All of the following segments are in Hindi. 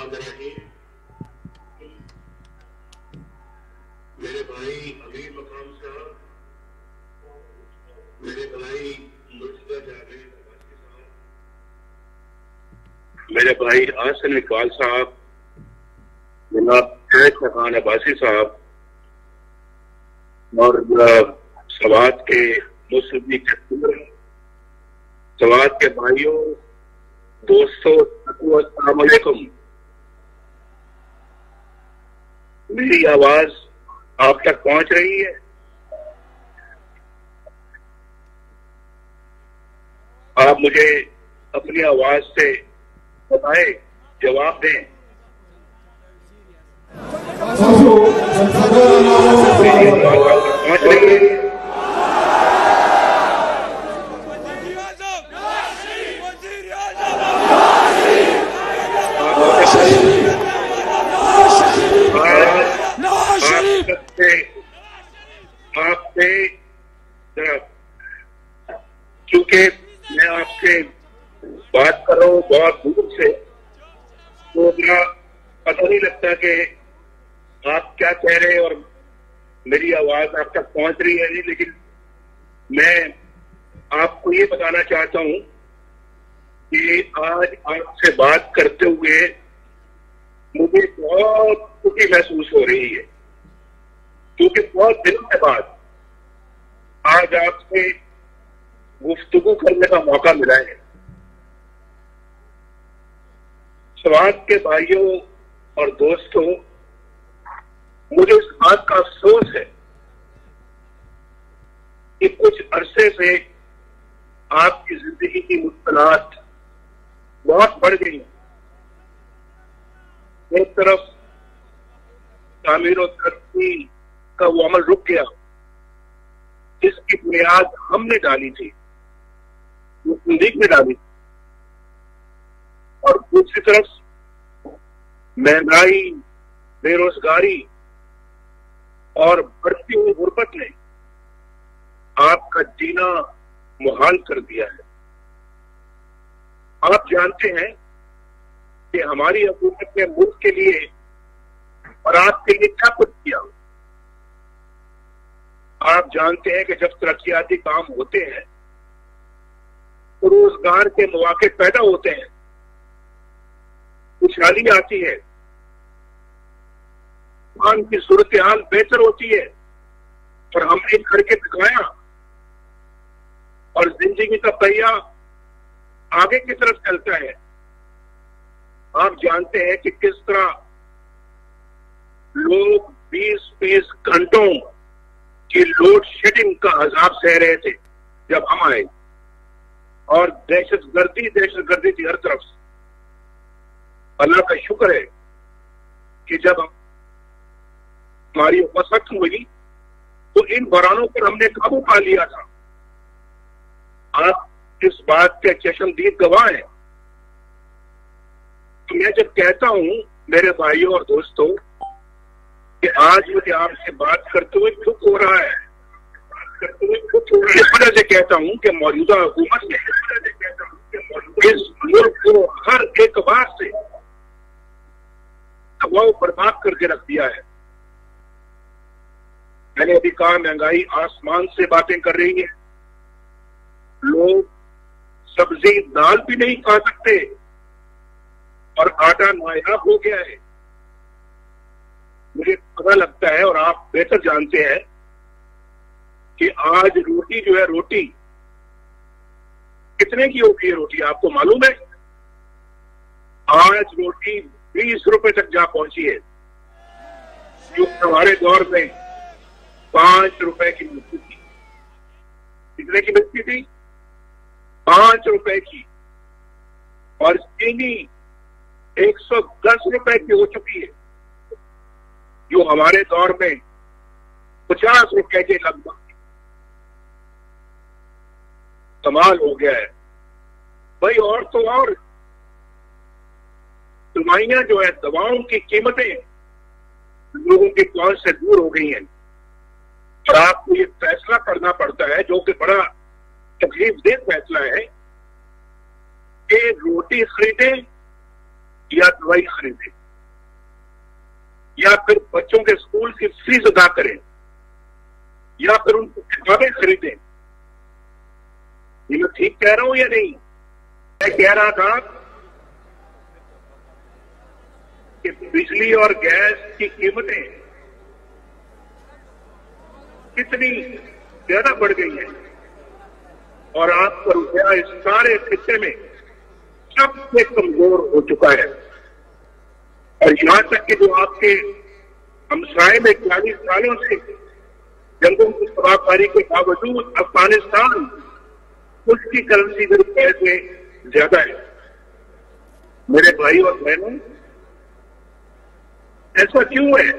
मेरे भाई अमीर मकाम साहब, मेरे भाई मुर्तजा जावेद अब्बासी साहब, मेरे भाई आसन इकबाल साहब, जनाब फैज खान अब्बासी साहब और सवात के मुस्लिम सवात के भाइयों, दोस्तों, अस्सलाम वालेकुम। मेरी आवाज आप तक पहुंच रही है? आप मुझे अपनी आवाज से बताएं, जवाब दें। मेरी आवाज आप तक पहुंच रही है? आपसे क्योंकि मैं आपसे बात कर रहा हूँ बहुत दूर से, तो मेरा पता नहीं लगता कि आप क्या कह रहे हैं और मेरी आवाज आप तक पहुंच रही है नहीं। लेकिन मैं आपको ये बताना चाहता हूँ कि आज आपसे बात करते हुए मुझे बहुत खुशी महसूस हो रही है, क्योंकि बहुत दिनों के बाद आज आपसे गुफ्तगू करने का मौका मिला है। सवात के भाइयों और दोस्तों, मुझे इस बात का अफसोस है कि कुछ अरसे से आपकी जिंदगी की मुश्किलात बहुत बढ़ गई। एक तरफ तामीर और तरक्की का वो अमल रुक गया जिसकी बुनियाद हमने डाली थी, मुस्लिम लीग ने डाली थी, और दूसरी तरफ महंगाई, बेरोजगारी और बढ़ती हुई गुर्बत ने आपका जीना मुहाल कर दिया है। आप जानते हैं कि हमारी हुकूमत ने मुल्क के लिए और आपके लिए क्या कुछ किया। आप जानते हैं कि जब तरक्याती काम होते हैं तो रोजगार के मौके पैदा होते हैं, खुशहाली आती है, दुकान की सूरत हाल बेहतर होती है और हमने करके दिखाया और जिंदगी का पहिया आगे की तरफ चलता है। आप जानते हैं कि किस तरह लोग 20-20 घंटों की लोड शेडिंग का अजाब सह रहे थे जब हम आए, और दहशतगर्दी थी हर तरफ से। अल्लाह का शुक्र है कि जब हमारी हुकूमत हुई तो इन बहरानों पर हमने काबू पा लिया था। आप इस बात के चश्मदीद गवाह हैं। तो मैं जब कहता हूं मेरे भाइयों और दोस्तों कि आज मुझे आपसे बात करते हुए दुख हो रहा है, इस वजह से कहता हूं कि मौजूदा हुकूमत ने इस मुल्क को हर एतबार से तबाह बर्बाद करके रख दिया है। मैंने अभी कहा, महंगाई आसमान से बातें कर रही है। लोग सब्जी दाल भी नहीं खा सकते और आटा नायाब हो गया है। मुझे पता लगता है और आप बेहतर जानते हैं कि आज रोटी जो है, रोटी कितने की होती है? रोटी आपको मालूम है? आज रोटी 20 रुपए तक जा पहुंची है, जो हमारे दौर में 5 रुपए की मिलती थी। कितने की मिलती थी? 5 रुपए की। और चीनी 110 रुपए की हो चुकी है, जो हमारे दौर में 50 रुपए के लगभग। कमाल हो गया है भाई। और तो और दवाइयां जो है, दवाओं की कीमतें लोगों की पहुंच से दूर हो गई हैं और आपको ये फैसला करना पड़ता है, जो कि बड़ा तकलीफदेह फैसला है, कि रोटी खरीदे या दवाई खरीदे। या फिर बच्चों के स्कूल की फीस अदा करें, या फिर उनको किताबें खरीदें। ये मैं ठीक कह रहा हूं या नहीं? मैं कह रहा था कि बिजली और गैस की कीमतें कितनी ज्यादा बढ़ गई हैं और आपका रुपया इस सारे खिस्से में सबसे कमजोर हो चुका है। और यहां तक कि जो आपके हमसाए में 40 सालों से जंगों की तबाहकारी के बावजूद अफगानिस्तान, उसकी करेंसी रुपए से ज्यादा है। मेरे भाई और बहनों, ऐसा क्यों है?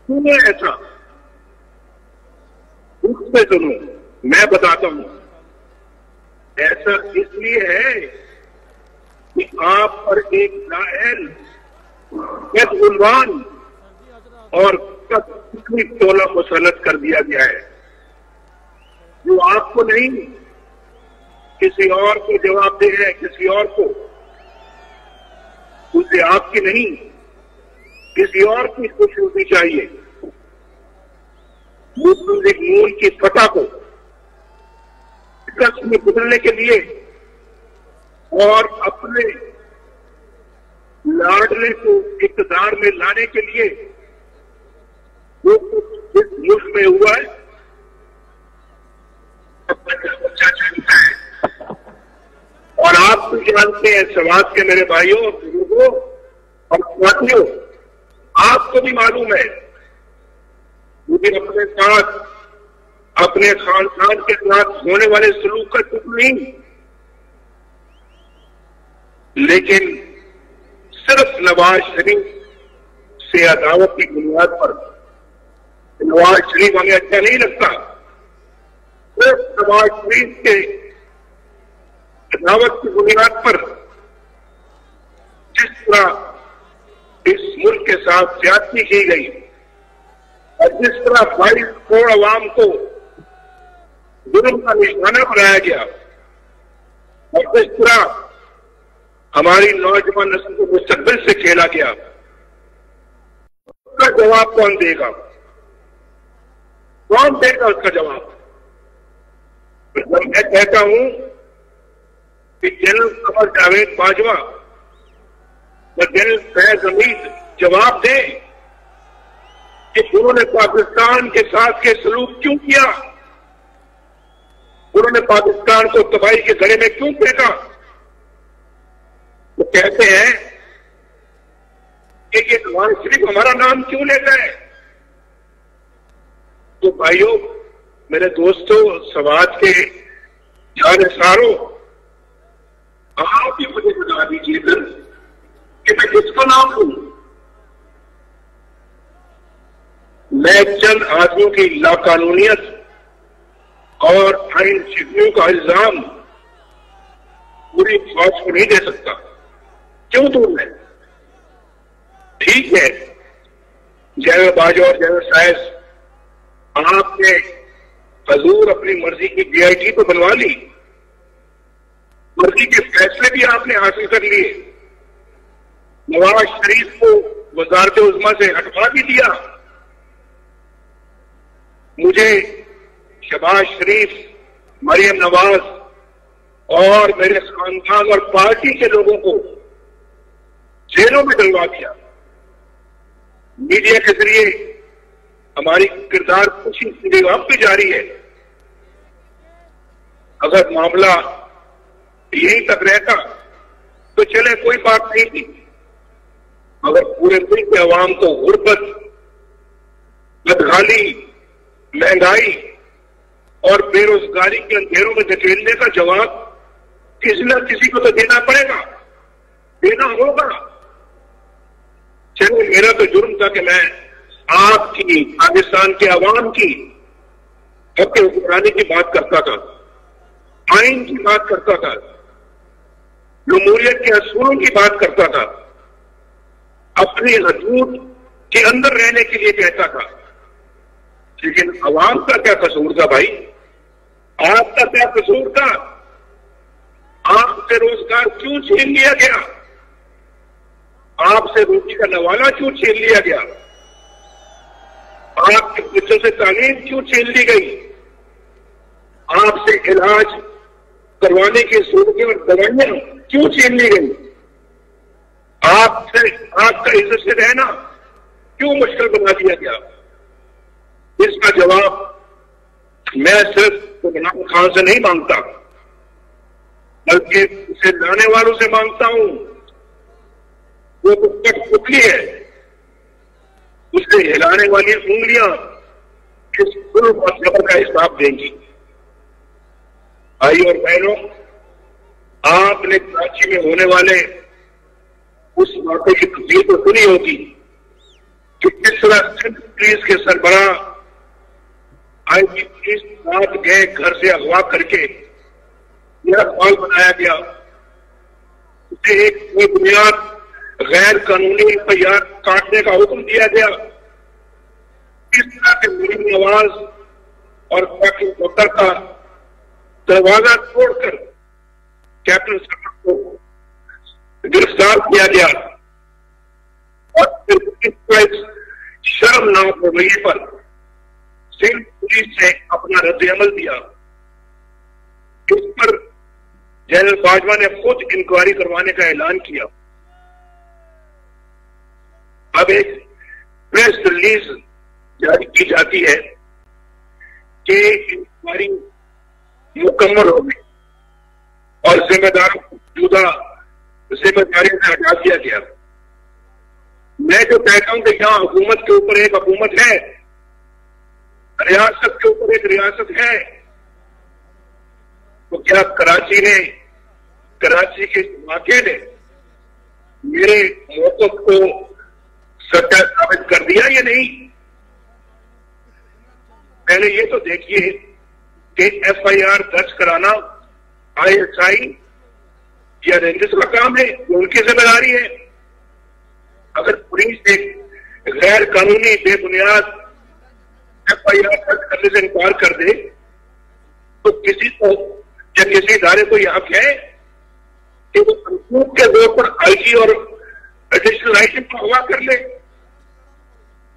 क्यों है ऐसा? उसमें सुनो, मैं बताता हूं। ऐसा इसलिए है कि आप पर एक नाअहल, बदगुमान और कितनी टोला मुसल्लत कर दिया गया है, जो आपको नहीं किसी और को जवाबदेह है, किसी और को, उसे आपकी नहीं किसी और की खुशी होनी चाहिए। मुस्लिम लीग नून की फतह को शिकस्त में बदलने के लिए और अपने लाडले को इक़्तिदार में लाने के लिए जो कुछ इस मुल्क में हुआ है, बच्चा जानता है। और आप तो जानते हैं समाज के मेरे भाइयों और बुजुर्गों और साथियों, आपको भी मालूम है, मुझे अपने साथ, अपने खानदान के साथ होने वाले सलूक का दुख नहीं, लेकिन सिर्फ नवाज शरीफ से अदावत की बुनियाद पर, नवाज शरीफ हमें अच्छा नहीं लगता, सिर्फ नवाज शरीफ के अदावत की बुनियाद पर जिस तरह इस मुल्क के साथ ज्यादती की गई और जिस तरह 22 करोड़ अवाम को जुर्म का निशाना बनाया गया और जिस तरह हमारी नौजवान नस्ल को मुस्तकबिल से खेला गया, उसका जवाब कौन देगा? कौन देगा उसका जवाब? मैं कहता हूं कि जनरल कमर जावेद बाजवा और जनरल फैज हमीद जवाब दें कि उन्होंने पाकिस्तान के साथ के सलूक क्यों किया, उन्होंने पाकिस्तान को तबाही के गले में क्यों फेंका। वो कहते हैं कि ये नवाज शरीफ हमारा नाम क्यों लेता है। तो भाइयों, मेरे दोस्तों, समाज के जानसारों, आप ही मुझे बता दीजिए फिर कि मैं किसको नाम लूं। मैं चंद आदमियों की लाकानूनियत और आइन शिकनियों का इल्जाम पूरी फौज को नहीं दे सकता। क्यों दूं मैं? ठीक है, जनरल बाजवा और जनरल साइज, आपने हजूर अपनी मर्जी की बीआईटी तो बनवा ली, मर्जी के फैसले भी आपने हासिल कर लिए, नवाज शरीफ को वजारत उज़्मा से हटवा भी दिया। मुझे शहबाज शरीफ, मरियम नवाज और मेरे खानदान और पार्टी के लोगों को जेलों में डलवा दिया। मीडिया के जरिए हमारी किरदार खुशी अब भी जारी है। अगर मामला यहीं तक रहता तो चले, कोई बात नहीं थी, मगर पूरे मुल्क के अवाम को गुर्बत, बदहाली, महंगाई और बेरोजगारी के अंधेरों में धकेलने का जवाब किसी न किसी को तो देना पड़ेगा, देना होगा। चलो, मेरा तो जुर्म था कि मैं आपकी, पाकिस्तान के अवाम की हक हुक्मरानी की बात करता था, आइन की बात करता था, जमहूरियत के असूलों की बात करता था, अपनी हदूद के अंदर रहने के लिए कहता था। लेकिन अवाम का क्या कसूर था भाई? आपका क्या कसूर था? आपसे रोजगार क्यों छीन लिया गया? आपसे रोटी का नवाला क्यों छीन लिया गया? आपके बच्चों से तालीम क्यों छीन ली गई? आपसे इलाज करवाने की सूरतें और दवाइयां क्यों छीन ली गई? आपसे आपका इज्जत से रहना क्यों मुश्किल बना दिया गया? इसका जवाब मैं सिर्फ इमरान खान से नहीं मांगता, बल्कि उसे लाने वालों से मांगता हूं। वो तो कठपुतली है, उसे हिलाने वाली उंगलियां इस जुल्म और जबर का हिसाब देंगी। भाई और बहनों, आपने कराची में होने वाले उस वाक़े की तस्वीर तो सुनी होगी कि किस तरह सिंध पुलिस के सरबराह आईजी पुलिस रात गए घर से अगवा करके यह सवाल बनाया गया, उसे एक बेबुनियाद गैर कानूनी एफआईआर काटने का हुक्म दिया गया। इस तरह के मेरी आवाज और बाकी वक्त का दरवाजा तोड़कर कैप्टन सरवर को गिरफ्तार किया गया और फिर इस शर्मनाक रवैये पर सिंध पुलिस ने अपना रद्द-ए-अमल दिया। इस पर जनरल बाजवा ने खुद इंक्वायरी करवाने का ऐलान किया। अब एक प्रेस रिलीज जारी की जाती है कि इंक्वायरी मुकम्मल हो गई और जिम्मेदारों को मौजूदा जिम्मेदारी से हटा दिया गया। मैं जो कहता हूं कि यहां हुकूमत के ऊपर एक हुकूमत है, रियासत के ऊपर एक रियासत है, तो क्या कराची के वाक़े ने मेरे मौक़िफ़ को सच्चा साबित कर दिया या नहीं? पहले ये तो देखिए कि एफआईआर दर्ज कराना आईएसआई या रेंजर्स का काम है, उनकी जिम्मेदारी है। अगर पुलिस एक गैर कानूनी बेबुनियाद एफआईआर दर्ज करने से इनकार कर दे तो किसी को या किसी इदारे को यह हक है कि वो संसूख के दौर पर आईजी और एडिशनल आईजी को अगवा कर ले?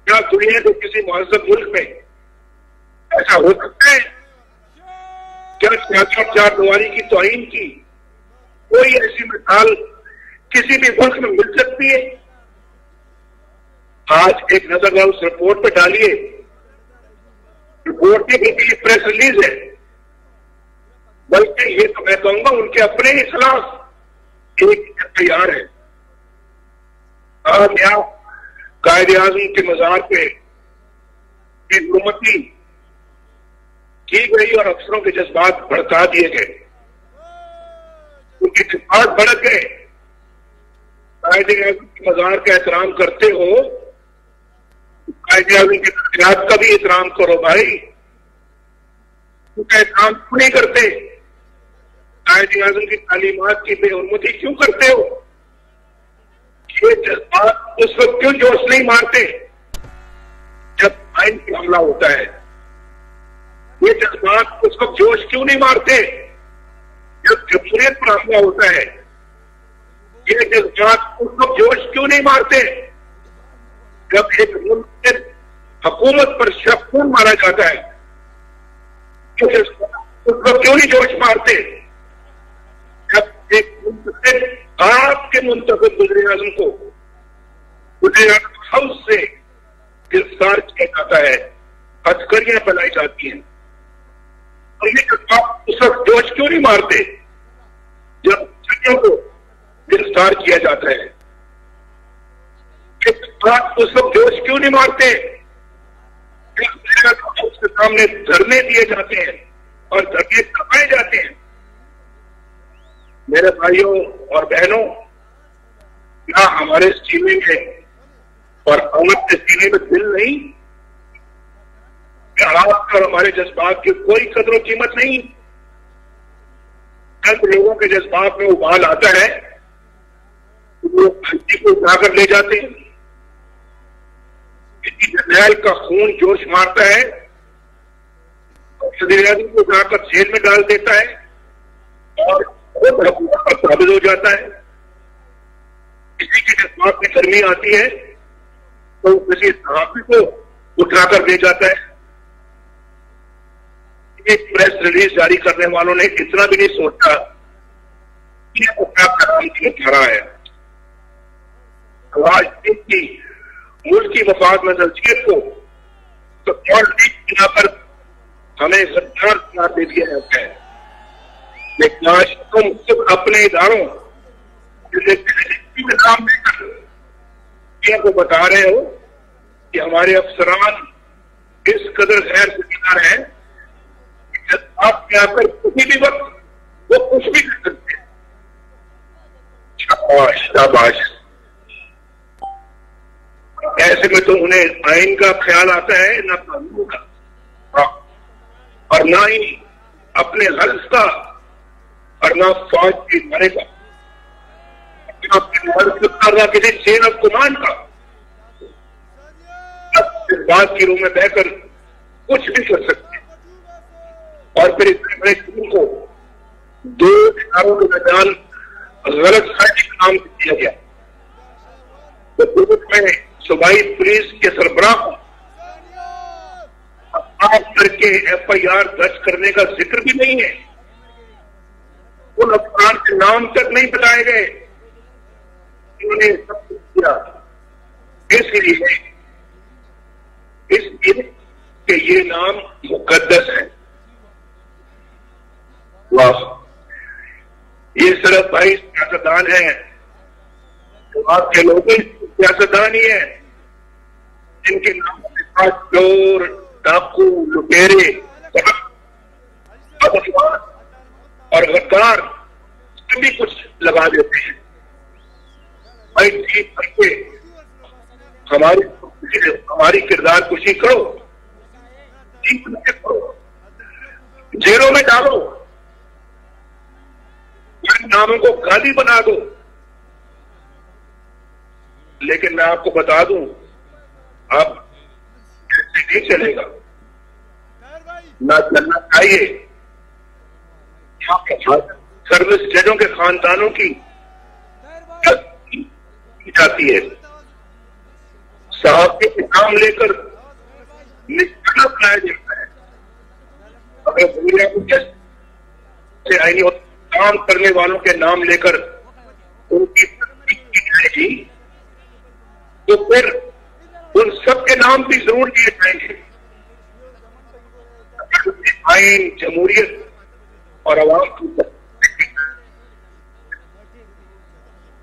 क्या दुनिया के किसी मुहज़्ज़ब मुल्क में ऐसा हो सकता है? क्या सियासत चारदीवारी की तौहीन की कोई ऐसी मिसाल किसी भी मुल्क में मिल सकती है? आज एक नजर उस रिपोर्ट पर डालिए। रिपोर्ट की भी प्रेस रिलीज है, बल्कि ये तो मैं कहूंगा उनके अपने ही खिलाफ एक एफआईआर है। आज यहाँ कायदे-ए-आज़म के मज़ार पे हुकूमती की गई और अफसरों के जज्बात भड़का दिए गए, उनके जज्बात भड़क गए। कायदे-ए-आज़म के मज़ार का एहतराम करते हो, कायदे-ए-आज़म के तशरीहात का भी एहतराम करो भाई। उनका एहतराम क्यों नहीं करते? कायदे-ए-आज़म की तालीमात की बेहुरमती क्यों करते हो? ये जज्बात उस वक्त क्यों जोश नहीं मारते जब आइन का हमला होता है? ये जज्बात उस वक्त जोश क्यों नहीं मारते जब जमहूरियत पर हमला होता है? ये जज्बात उस वक्त जोश क्यों नहीं मारते जब एक मुल्क हुकूमत पर शख्सून मारा जाता है? उस वक्त क्यों नहीं जोश मारते जब एक मुल्क आपके मुंतखब वज़ीर-ए-आज़म को वज़ीर-ए-आज़म हाउस से गिरफ्तार किया जाता है, हथकड़ियां फैलाई जाती हैं? और ये आप उस वक्त जोश क्यों नहीं मारते जब जजों को गिरफ्तार किया जाता है? आप उस वक्त जोश क्यों नहीं मारते जब उसके सामने धरने दिए जाते हैं और धरने दबाए जाते हैं? मेरे भाइयों और बहनों, क्या हमारे सीने में और आपके सीने में दिल नहीं? क्या आपका और हमारे जज्बात की कोई कदर कीमत नहीं? चंद लोगों के जज्बात में उबाल आता है, वो हड्डी को उठाकर ले जाते हैं। किसी जर्नैल का खून जोश मारता है और वज़ीर-ए-आज़म को उठाकर जेल में डाल देता है और खुद हुकूमत पर साबित हो जाता है। किसी के जज्बात में गर्मी आती है तो किसी सहाफी को उठाकर ले जाता है। एक प्रेस रिलीज जारी करने वालों ने इतना भी नहीं सोचा कि ये क्या उठा रहा है। राजनीति की मुल्क की मफाद में नजरियत को तो और बिना पर हमें सरकार करार दे दिया जाता है। लेकिन आज तुम खुद अपने इदारों में काम लेकर को बता रहे हो कि हमारे अफसरान इस कदर गैर जिम्मेदार हैं कि आप यहाँ पर किसी भी वक्त वो कुछ भी कर सकते हैं। शाबाश शाबाश। ऐसे में तो उन्हें आइन का ख्याल आता है ना कानून का, और ना ही अपने हल्फ का और ना फौज के इदारे का, ना किसी चेन ऑफ कमांड का। इस बात की रूह में बहकर कुछ भी कर सकते हैं। और फिर इतने बड़े टीम को दो इदारों के दरमियान गलत फैसले का नाम दिया गया। तो पुलिस में सूबाई पुलिस के सरबराह को आप करके FIR दर्ज करने का जिक्र भी नहीं है। उन अफसरान के नाम तक नहीं बताए गए। उन्होंने सब कुछ किया इसलिए कि ये नाम मुकद्दस है। वाह, ये सिर्फ भाई सियासतदान है, तो आपके लोग सियासतदान ही है जिनके नाम के साथ चोर, डाकू, लुटेरे और गद्दार भी कुछ लगा देते हैं। भाई ठीक करके हमारी किरदार कुशी करो, ठीक करो, जेलों में डालो, नामों को गाली बना दो। लेकिन मैं आपको बता दूं, अब ऐसे नहीं चलेगा, ना चलना चाहिए। सर्विस जजों के खानदानों की जाती है, साहब के नाम लेकर निकाला बनाया जाता है। अगर आईनी काम करने वालों के नाम लेकर उनकी की जाएगी तो फिर उन सब के नाम भी जरूर दिए जाएंगे। आइन, जमहूरियत और अवाम की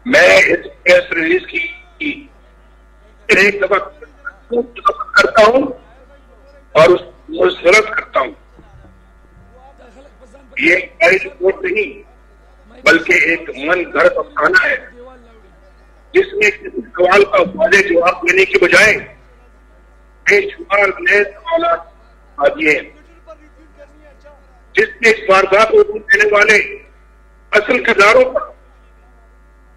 मैं इस प्रेस रिलीज की एक दफा करता हूं और उसको सरत करता हूं। ये एक रिपोर्ट नहीं बल्कि एक मन घड़त अफसाना है जिसमें किसी सवाल का वाज़ेह जवाब देने के बजाय बेशुमार नए सवाल आ दिए, जिसमें इस वारदात को देने वाले असल किरदारों पर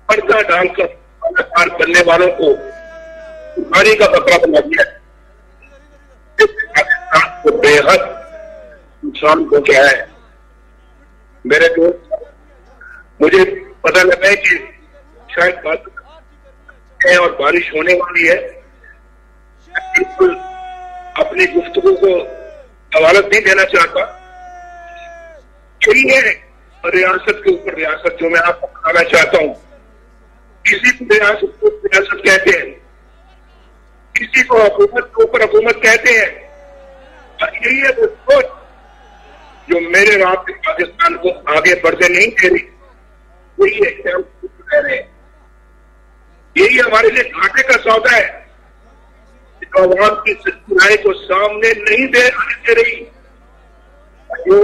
पर्दा डालकर कलाकार बनने वालों को उठाने का खतरा बना दिया। पाकिस्तान को बेहद नुकसान हो गया है। मेरे दोस्त, मुझे पता लगा है कि शायद बात है और बारिश होने वाली है। बिल्कुल अपनी गुफ्तगू को हवालत नहीं देना चाहता। यही है रियासत के ऊपर रियासत जो मैं आपको बताना चाहता हूं। किसी को रियासत को रियासत कहते हैं, किसी को हुकूमत के ऊपर हुकूमत कहते हैं। यही है वो सोच जो मेरे रात पाकिस्तान को आगे बढ़ने नहीं दे रही। यही है क्या कह रहे हैं, यही हमारे लिए घाटे का सौदा है जो आवाम की सच्चाई को सामने नहीं आने दे रही। जो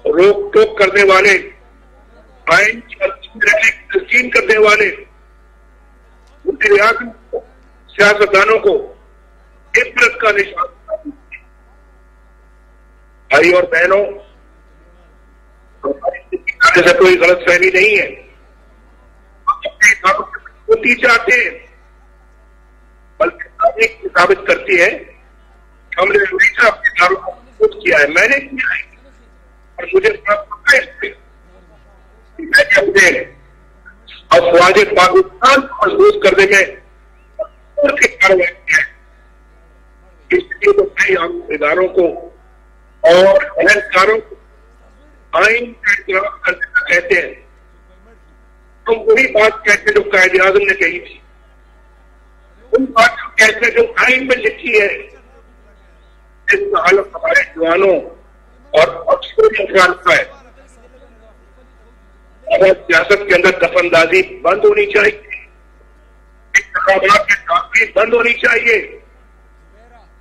रोक टोक करने वाले, आइन रहने की तस्कीन करने वाले सियासतदानों को इबरत का निशान। भाई और बहनों, से कोई गलत फहमी नहीं है। होती चाहते हैं बल्कि साबित करती है हमने हमेशा अपने दारों को खुद किया है। मैंने किया है और मुझे पता है मैंने अपने अफवाज पाकिस्तान को मजबूत करने में कार्रवाई है। इसलिए तो कई आम इदारों को और अहलकारों को आइन का एहतराम करने का कहते हैं। हम वही बात कहते हैं जो कायदे आजम ने कही थी, उन बात को कहते हैं जो आइन में लिखी है। इसका हालत हमारे जवानों और अफसरों के ख्याल का है। अगर सियासत के अंदर दफनदाजी बंद होनी चाहिए, इंतखाबात की ताकीद बंद होनी चाहिए,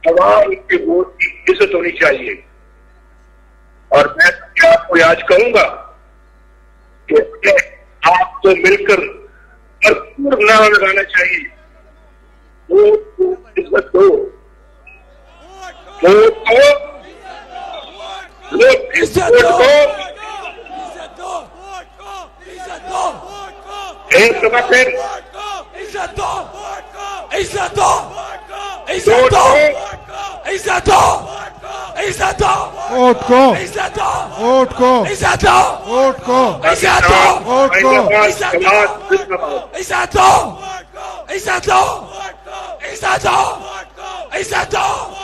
अवाम के वोट की इज्जत होनी चाहिए। और मैं आपको आज कहूंगा कि आपको मिलकर भरपूर नारा लगाना चाहिए। वोट को इज्जत दो, वोट को इज्जत दो, एक दफा फिर इज्जत दो, इज्जत दो, इज्जत दो, इज्जत दो, इज्जत दो, वोट को, इज्जत दो, वोट को, इज्जत दो, वोट को, इज्जत दो, वोट को, इज्जत दो, इज्जत दो, इज्जत दो, इज्जत दो, इज्जत दो, इज्जत दो।